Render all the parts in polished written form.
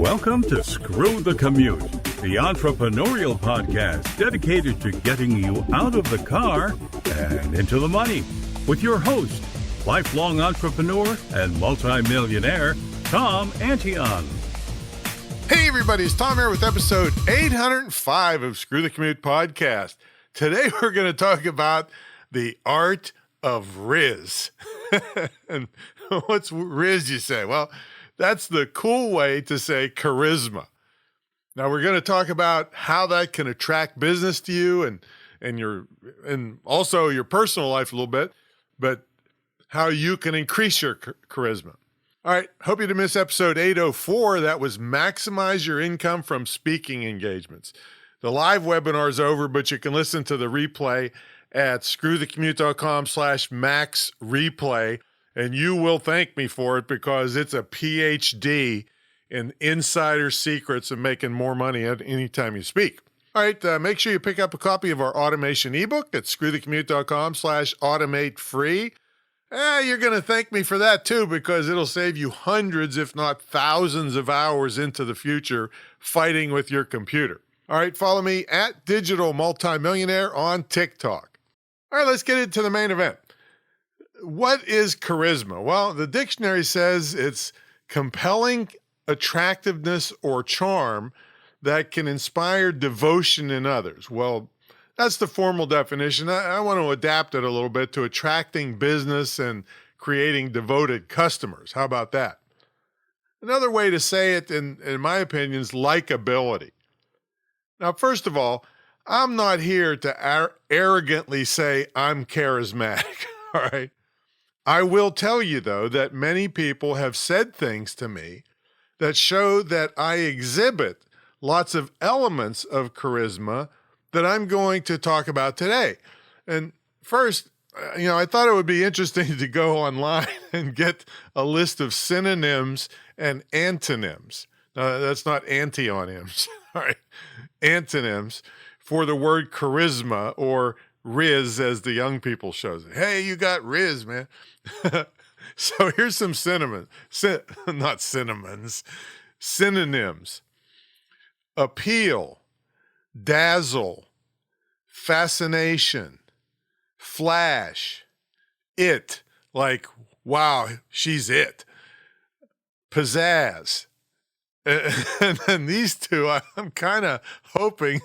Welcome to Screw the Commute, the entrepreneurial podcast dedicated to getting you out of the car and into the money, with your host, lifelong entrepreneur and multimillionaire, Tom Antion. Hey everybody, it's Tom here with episode 805 of Screw the Commute podcast. Today we're going to talk about the Art of Rizz. And what's Rizz, you say? Well, that's the cool way to say charisma. Now we're going to talk about how that can attract business to you and also your personal life a little bit, but how you can increase your charisma. All right, hope you didn't miss episode 804. That was maximize your income from speaking engagements. The live webinar is over, but you can listen to the replay at screwthecommute.com/max replay. And you will thank me for it because it's a PhD in insider secrets of making more money at any time you speak. All right, make sure you pick up a copy of our automation ebook at screwthecommute.com/automate free. You're going to thank me for that too, because it'll save you hundreds, if not thousands of hours into the future fighting with your computer. All right, follow me at Digital Multimillionaire on TikTok. All right, let's get into the main event. What is charisma? Well, the dictionary says it's compelling attractiveness or charm that can inspire devotion in others. Well, that's the formal definition. I want to adapt it a little bit to attracting business and creating devoted customers. How about that? Another way to say it, in my opinion, is likability. Now, first of all, I'm not here to arrogantly say I'm charismatic, all right? I will tell you, though, that many people have said things to me that show that I exhibit lots of elements of charisma that I'm going to talk about today. And first, I thought it would be interesting to go online and get a list of synonyms and antonyms. That's not antionyms, all right? Antonyms for the word charisma, or Rizz, as the young people shows it. Hey, you got Rizz, man. So here's some synonyms. Appeal, dazzle, fascination, flash, it, like, wow, she's it, pizzazz. And then these two, I'm kind of hoping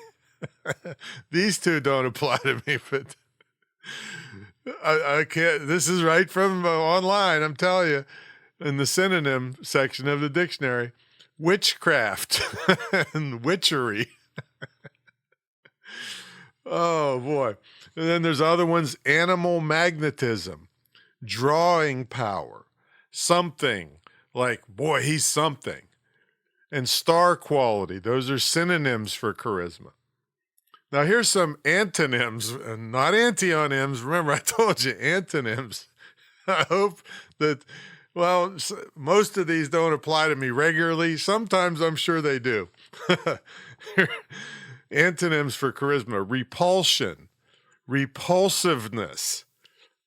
these two don't apply to me, but I can't. This is right from online, I'm telling you, in the synonym section of the dictionary. Witchcraft and witchery. Oh, boy. And then there's other ones: animal magnetism, drawing power, something, like, boy, he's something, and star quality. Those are synonyms for charisma. Now, here's some antonyms, not antionyms. Remember, I told you, antonyms. I hope that, well, most of these don't apply to me regularly. Sometimes I'm sure they do. Antonyms for charisma: repulsion, repulsiveness,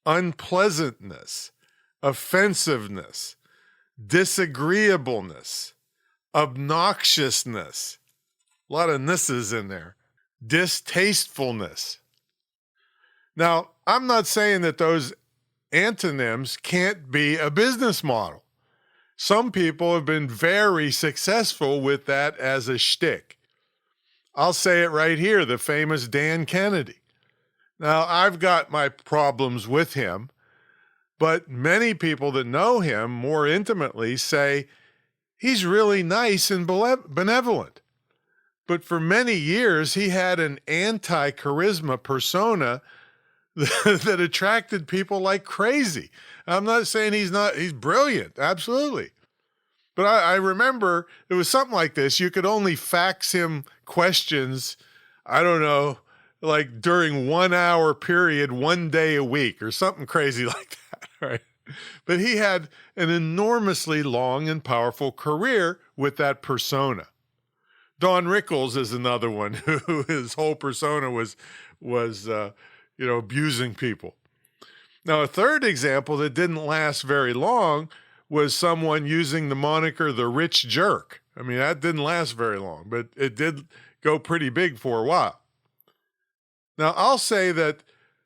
unpleasantness, offensiveness, disagreeableness, obnoxiousness. A lot of nesses in there. Distastefulness. Now, I'm not saying that those antonyms can't be a business model. Some people have been very successful with that as a shtick. I'll say it right here, the famous Dan Kennedy. Now, I've got my problems with him, but many people that know him more intimately say he's really nice and benevolent. But for many years, he had an anti-charisma persona that attracted people like crazy. I'm not saying he's brilliant, absolutely. But I remember it was something like this. You could only fax him questions, I don't know, like during 1 hour period, 1 day a week or something crazy like that, right? But he had an enormously long and powerful career with that persona. Don Rickles is another one who his whole persona was abusing people. Now, a third example that didn't last very long was someone using the moniker the rich jerk. I mean, that didn't last very long, but it did go pretty big for a while. Now, I'll say that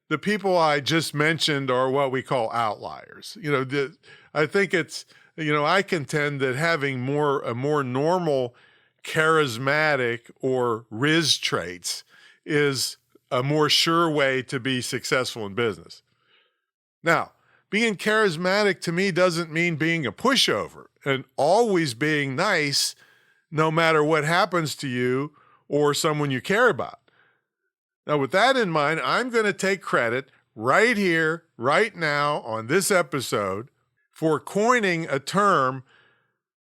the people I just mentioned are what we call outliers. I think I contend that having a more normal, charismatic or Rizz traits is a more sure way to be successful in business. Now, being charismatic to me doesn't mean being a pushover and always being nice no matter what happens to you or someone you care about. Now, with that in mind, I'm going to take credit right here, right now on this episode for coining a term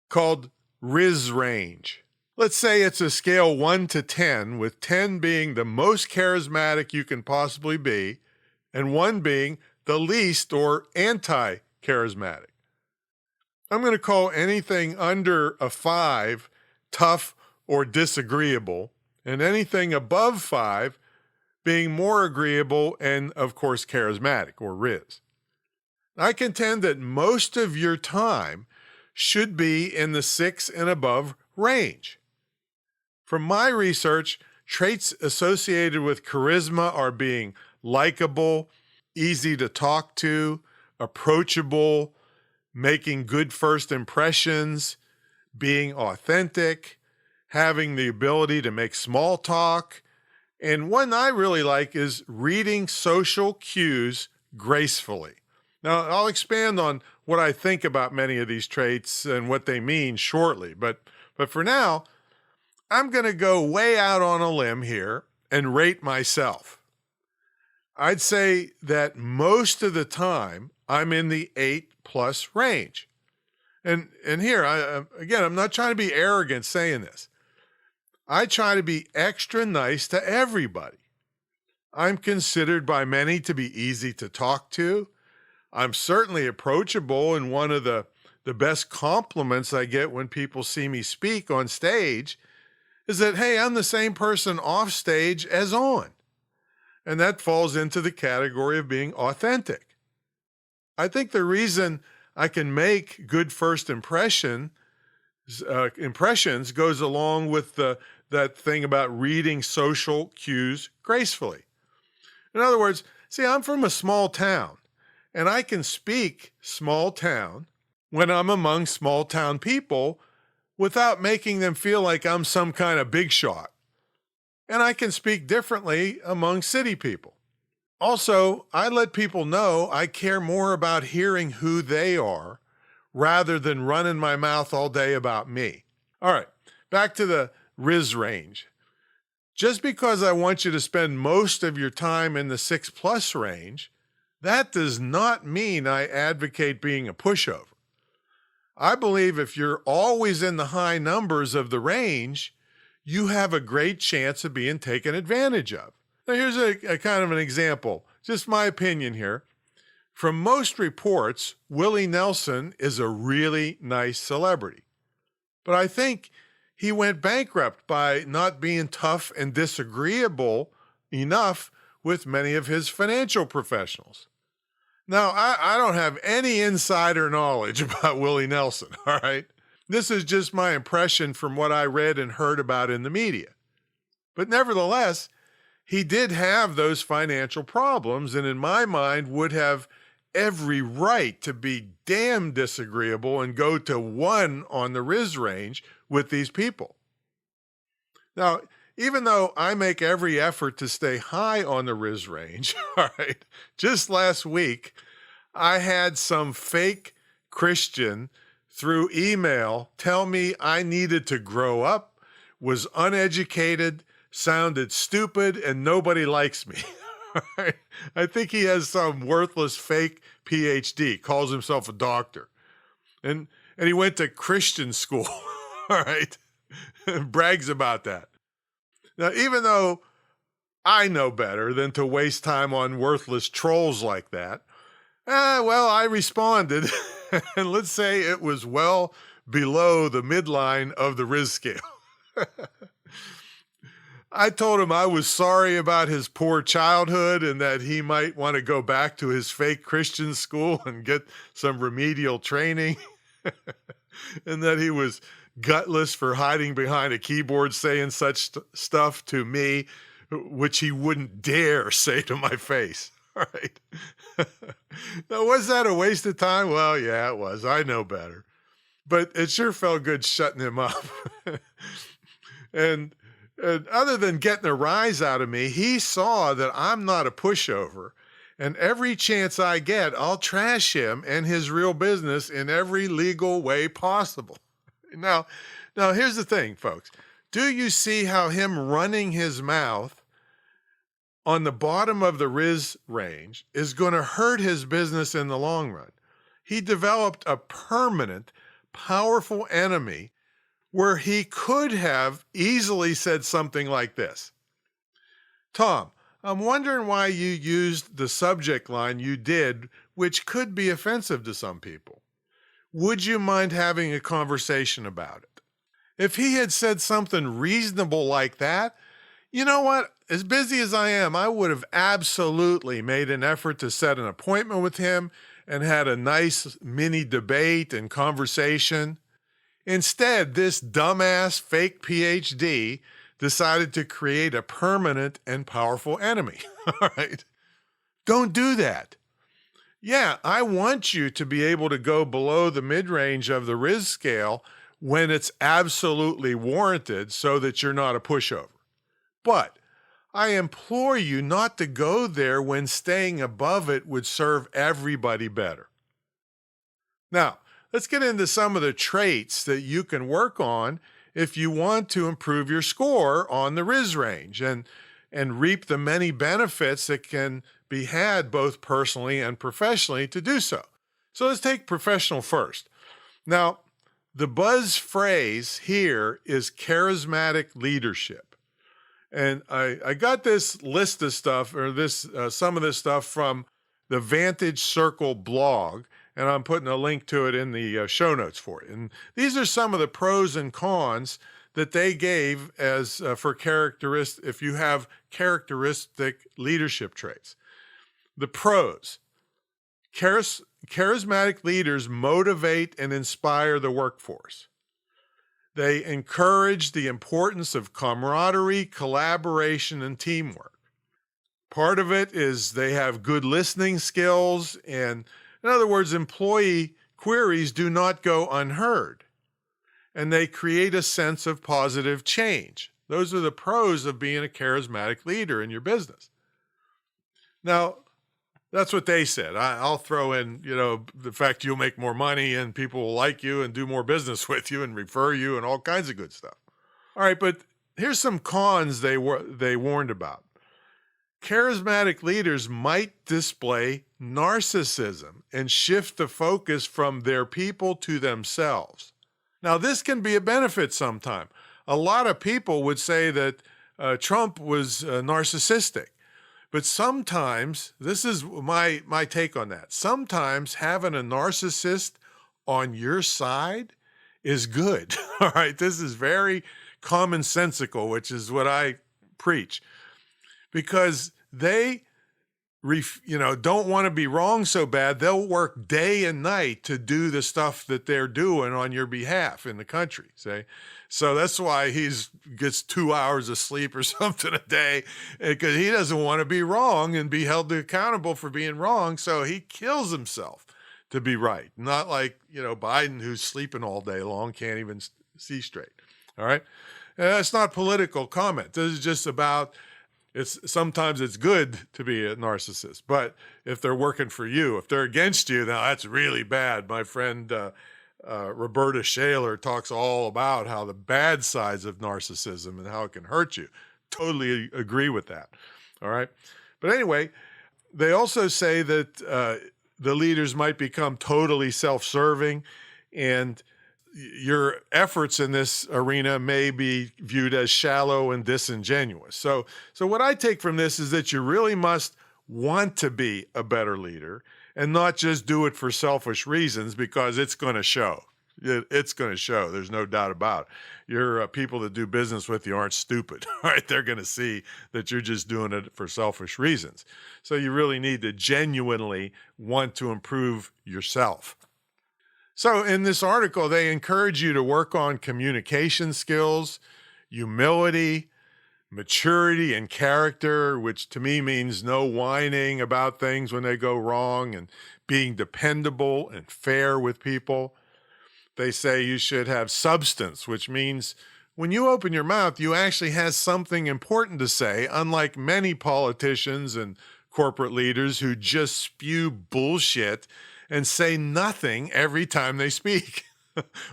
called Rizz Range. Let's say it's a scale 1 to 10, with 10 being the most charismatic you can possibly be, and 1 being the least or anti-charismatic. I'm going to call anything under a 5 tough or disagreeable, and anything above 5 being more agreeable and, of course, charismatic or Rizz. I contend that most of your time should be in the 6 and above range. From my research, traits associated with charisma are being likable, easy to talk to, approachable, making good first impressions, being authentic, having the ability to make small talk, and one I really like is reading social cues gracefully. Now, I'll expand on what I think about many of these traits and what they mean shortly, but for now, I'm going to go way out on a limb here and rate myself. I'd say that most of the time, I'm in the 8+ range. And here, I'm not trying to be arrogant saying this. I try to be extra nice to everybody. I'm considered by many to be easy to talk to. I'm certainly approachable, and one of the best compliments I get when people see me speak on stage is that, hey, I'm the same person off stage as on. And that falls into the category of being authentic. I think the reason I can make good first impressions goes along with that thing about reading social cues gracefully. In other words, see, I'm from a small town, and I can speak small town when I'm among small town people without making them feel like I'm some kind of big shot. And I can speak differently among city people. Also, I let people know I care more about hearing who they are rather than running my mouth all day about me. All right, back to the Rizz range. Just because I want you to spend most of your time in the 6+ range, that does not mean I advocate being a pushover. I believe if you're always in the high numbers of the range, you have a great chance of being taken advantage of. Now, here's a kind of an example, just my opinion here. From most reports, Willie Nelson is a really nice celebrity. But I think he went bankrupt by not being tough and disagreeable enough with many of his financial professionals. Now, I don't have any insider knowledge about Willie Nelson, all right? This is just my impression from what I read and heard about in the media. But nevertheless, he did have those financial problems, and in my mind would have every right to be damn disagreeable and go to 1 on the Rizz range with these people. Now, even though I make every effort to stay high on the Rizz range, all right, just last week, I had some fake Christian through email tell me I needed to grow up, was uneducated, sounded stupid, and nobody likes me. I think he has some worthless fake PhD, calls himself a doctor. And he went to Christian school, all right, brags about that. Now, even though I know better than to waste time on worthless trolls like that, I responded, and let's say it was well below the midline of the Rizz scale. I told him I was sorry about his poor childhood and that he might want to go back to his fake Christian school and get some remedial training, and that he was gutless for hiding behind a keyboard saying such stuff to me, which he wouldn't dare say to my face. All right. Now, was that a waste of time? Well, yeah, it was. I know better. But it sure felt good shutting him up. and, and other than getting a rise out of me, he saw that I'm not a pushover. And every chance I get, I'll trash him and his real business in every legal way possible. Now, here's the thing, folks. Do you see how him running his mouth on the bottom of the Rizz range is going to hurt his business in the long run? He developed a permanent, powerful enemy where he could have easily said something like this: Tom, I'm wondering why you used the subject line you did, which could be offensive to some people. Would you mind having a conversation about it? If he had said something reasonable like that, you know what? As busy as I am, I would have absolutely made an effort to set an appointment with him and had a nice mini debate and conversation. Instead, this dumbass fake PhD decided to create a permanent and powerful enemy. All right. Don't do that. Yeah, I want you to be able to go below the mid-range of the Rizz scale when it's absolutely warranted so that you're not a pushover. But I implore you not to go there when staying above it would serve everybody better. Now, let's get into some of the traits that you can work on if you want to improve your score on the Rizz range and reap the many benefits that can be had both personally and professionally to do so. So let's take professional first. Now, the buzz phrase here is charismatic leadership. And I got this list of stuff, or some of this stuff from the Vantage Circle blog, and I'm putting a link to it in the show notes for it. And these are some of the pros and cons that they gave as for characteristics, if you have characteristic leadership traits. The pros: charismatic leaders motivate and inspire the workforce. They encourage the importance of camaraderie, collaboration, and teamwork. Part of it is they have good listening skills, and in other words, employee queries do not go unheard, and they create a sense of positive change. Those are the pros of being a charismatic leader in your business. Now, that's what they said. I'll throw in, the fact you'll make more money and people will like you and do more business with you and refer you and all kinds of good stuff. All right, but here's some cons they warned about. Charismatic leaders might display narcissism and shift the focus from their people to themselves. Now, this can be a benefit sometime. A lot of people would say that Trump was narcissistic. But sometimes, this is my take on that, sometimes having a narcissist on your side is good. All right, this is very commonsensical, which is what I preach, because they don't want to be wrong so bad, they'll work day and night to do the stuff that they're doing on your behalf in the country, see? So that's why he gets 2 hours of sleep or something a day, because he doesn't want to be wrong and be held accountable for being wrong, so he kills himself to be right. Not like, Biden, who's sleeping all day long, can't even see straight, all right? And that's not political comment. This is just about sometimes it's good to be a narcissist, but if they're working for you, if they're against you, now that's really bad. My friend Roberta Shaler talks all about how the bad sides of narcissism and how it can hurt you. Totally agree with that. All right. But anyway, they also say that the leaders might become totally self-serving, and your efforts in this arena may be viewed as shallow and disingenuous. So what I take from this is that you really must want to be a better leader and not just do it for selfish reasons, because it's going to show. It's going to show. There's no doubt about it. Your people that do business with you aren't stupid, right? They're going to see that you're just doing it for selfish reasons. So you really need to genuinely want to improve yourself. So in this article, they encourage you to work on communication skills, humility, maturity, and character, which to me means no whining about things when they go wrong and being dependable and fair with people. They say you should have substance, which means when you open your mouth, you actually have something important to say, unlike many politicians and corporate leaders who just spew bullshit and say nothing every time they speak.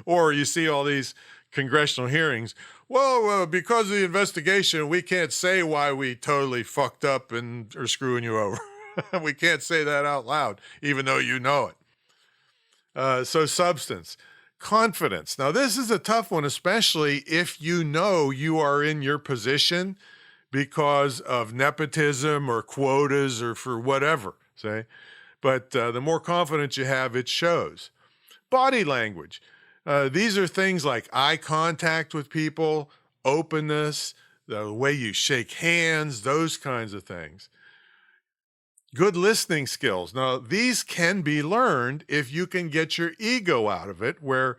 Or you see all these congressional hearings. Well, because of the investigation, we can't say why we totally fucked up and are screwing you over. We can't say that out loud, even though you know it. So substance. Confidence. Now, this is a tough one, especially if you know you are in your position because of nepotism or quotas or for whatever, say. But the more confidence you have, it shows. Body language. These are things like eye contact with people, openness, the way you shake hands, those kinds of things. Good listening skills. Now, these can be learned if you can get your ego out of it, where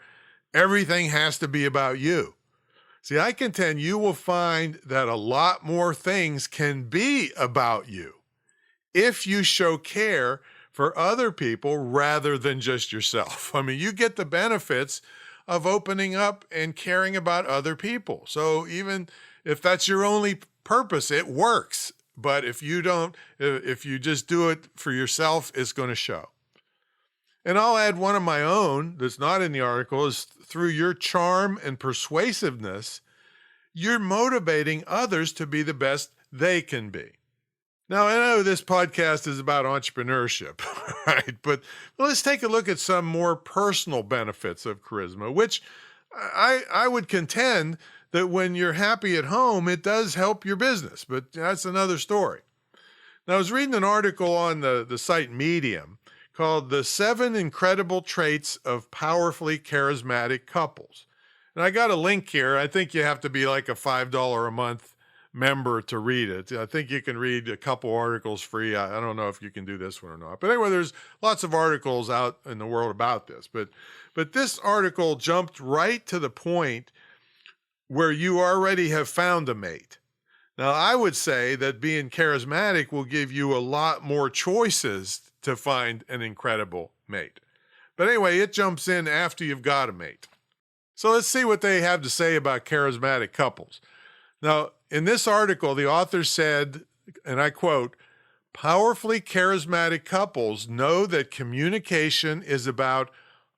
everything has to be about you. See, I contend you will find that a lot more things can be about you if you show care for other people rather than just yourself. I mean, you get the benefits of opening up and caring about other people. So even if that's your only purpose, it works. But if you just do it for yourself, it's going to show. And I'll add one of my own that's not in the article is through your charm and persuasiveness, you're motivating others to be the best they can be. Now, I know this podcast is about entrepreneurship, right? But let's take a look at some more personal benefits of charisma, which I would contend that when you're happy at home, it does help your business, but that's another story. Now, I was reading an article on the site Medium called The 7 Incredible Traits of Powerfully Charismatic Couples. And I got a link here. I think you have to be like a $5 a month member to read it. I think you can read a couple articles free. I don't know if you can do this one or not. But anyway, there's lots of articles out in the world about this. But this article jumped right to the point where you already have found a mate. Now, I would say that being charismatic will give you a lot more choices to find an incredible mate. But anyway, it jumps in after you've got a mate. So let's see what they have to say about charismatic couples. Now, in this article, the author said, and I quote, "Powerfully charismatic couples know that communication is about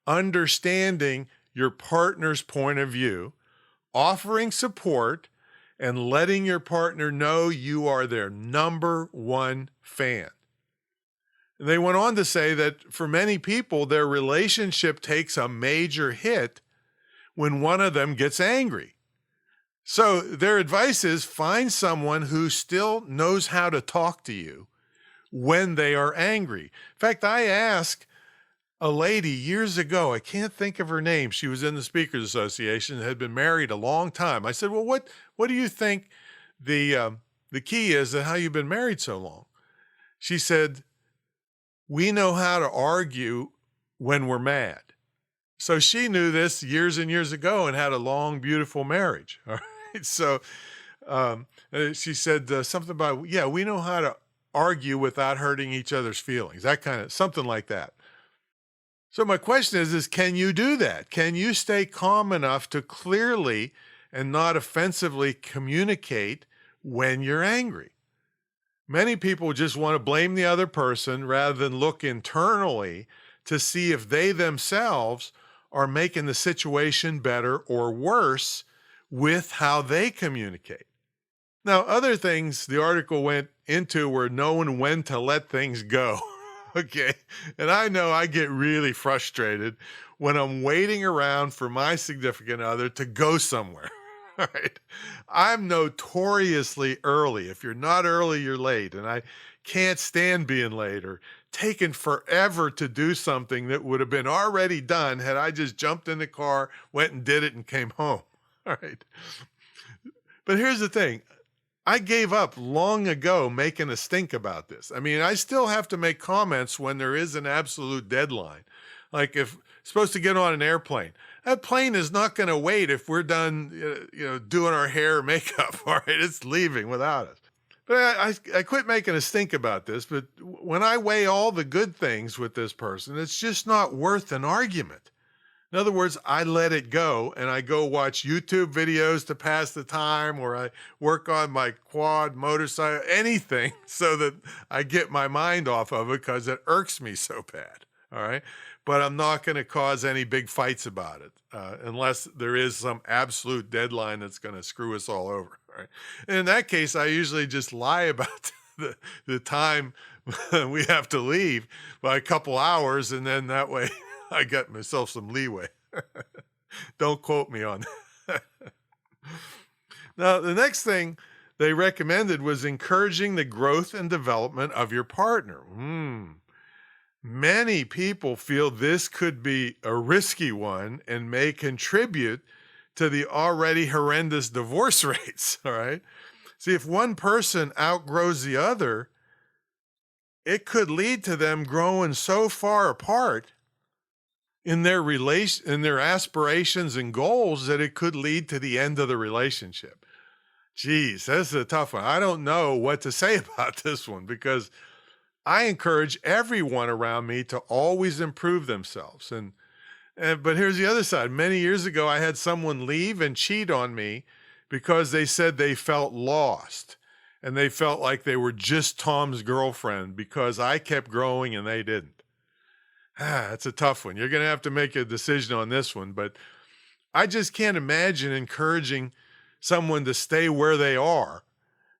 understanding your partner's point of view, offering support, and letting your partner know you are their number one fan." And they went on to say that for many people, their relationship takes a major hit when one of them gets angry. So their advice is find someone who still knows how to talk to you when they are angry. In fact, I asked a lady years ago, I can't think of her name. She was in the Speakers Association, had been married a long time. I said, well, what do you think the key is to how you've been married so long? She said, we know how to argue when we're mad. So she knew this years and years ago and had a long, beautiful marriage. All right. So she said something about, yeah, we know how to argue without hurting each other's feelings, that kind of something like that. So my question is can you do that? Can you stay calm enough to clearly and not offensively communicate when you're angry? Many people just want to blame the other person rather than look internally to see if they themselves are making the situation better or worse with how they communicate. Now, other things the article went into were knowing when to let things go. Okay. And I know I get really frustrated when I'm waiting around for my significant other to go somewhere. All right. I'm notoriously early. If you're not early, you're late. And I can't stand being late or taking forever to do something that would have been already done had I just jumped in the car, went and did it, and came home. All right. But here's the thing. I gave up long ago making a stink about this. I mean, I still have to make comments when there is an absolute deadline. Like if supposed to get on an airplane, that plane is not going to wait if we're done, doing our hair or makeup. All right, it's leaving without us. But I quit making a stink about this. But when I weigh all the good things with this person, it's just not worth an argument. In other words, I let it go and I go watch YouTube videos to pass the time, or I work on my quad, motorcycle, anything so that I get my mind off of it because it irks me so bad. All right. But I'm not going to cause any big fights about it unless there is some absolute deadline that's going to screw us all over. All right. And in that case, I usually just lie about the time we have to leave by a couple hours. And then that way I got myself some leeway. Don't quote me on that. Now, the next thing they recommended was encouraging the growth and development of your partner. Many people feel this could be a risky one and may contribute to the already horrendous divorce rates, all right? See, if one person outgrows the other, it could lead to them growing so far apart in their aspirations and goals that it could lead to the end of the relationship. Geez, this is a tough one. I don't know what to say about this one because I encourage everyone around me to always improve themselves. But here's the other side. Many years ago, I had someone leave and cheat on me because they said they felt lost and they felt like they were just Tom's girlfriend because I kept growing and they didn't. That's a tough one. You're going to have to make a decision on this one, but I just can't imagine encouraging someone to stay where they are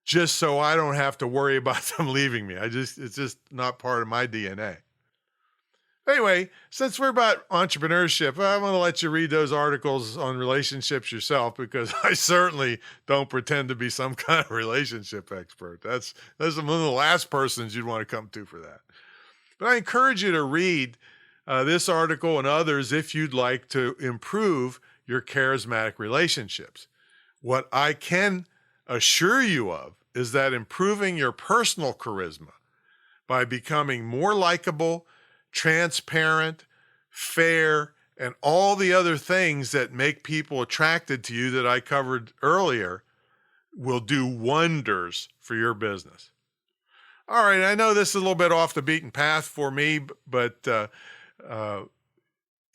just so I don't have to worry about them leaving me. It's just not part of my DNA. Anyway, since we're about entrepreneurship, I'm going to let you read those articles on relationships yourself because I certainly don't pretend to be some kind of relationship expert. That's one of the last persons you'd want to come to for that. But I encourage you to read this article and others if you'd like to improve your charismatic relationships. What I can assure you of is that improving your personal charisma by becoming more likable, transparent, fair, and all the other things that make people attracted to you that I covered earlier will do wonders for your business. All right, I know this is a little bit off the beaten path for me, but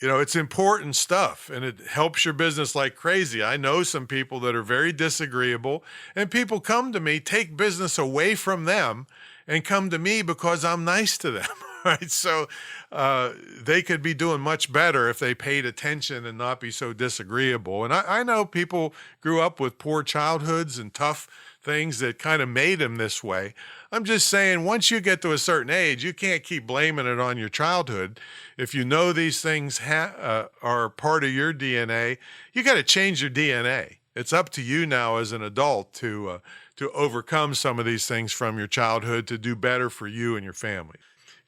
it's important stuff and it helps your business like crazy. I know some people that are very disagreeable and people come to me, take business away from them and come to me because I'm nice to them, right? So they could be doing much better if they paid attention and not be so disagreeable. And I know people grew up with poor childhoods and tough things that kind of made them this way. I'm just saying, once you get to a certain age, you can't keep blaming it on your childhood. If you know these things are part of your DNA, you got to change your DNA. It's up to you now as an adult to overcome some of these things from your childhood to do better for you and your family.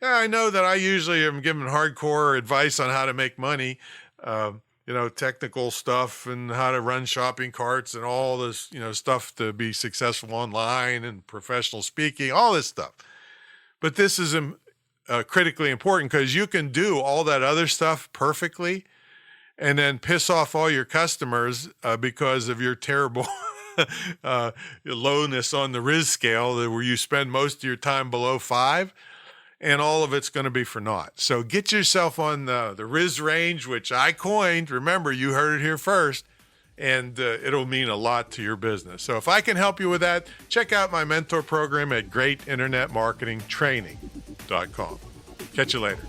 Yeah, I know that I usually am giving hardcore advice on how to make money, technical stuff and how to run shopping carts and all this, stuff to be successful online and professional speaking, all this stuff. But this is critically important because you can do all that other stuff perfectly and then piss off all your customers because of your terrible lowness on the Rizz scale where you spend most of your time below 5. And all of it's going to be for naught. So get yourself on the Rizz Range, which I coined. Remember, you heard it here first, and it'll mean a lot to your business. So if I can help you with that, check out my mentor program at greatinternetmarketingtraining.com. Catch you later.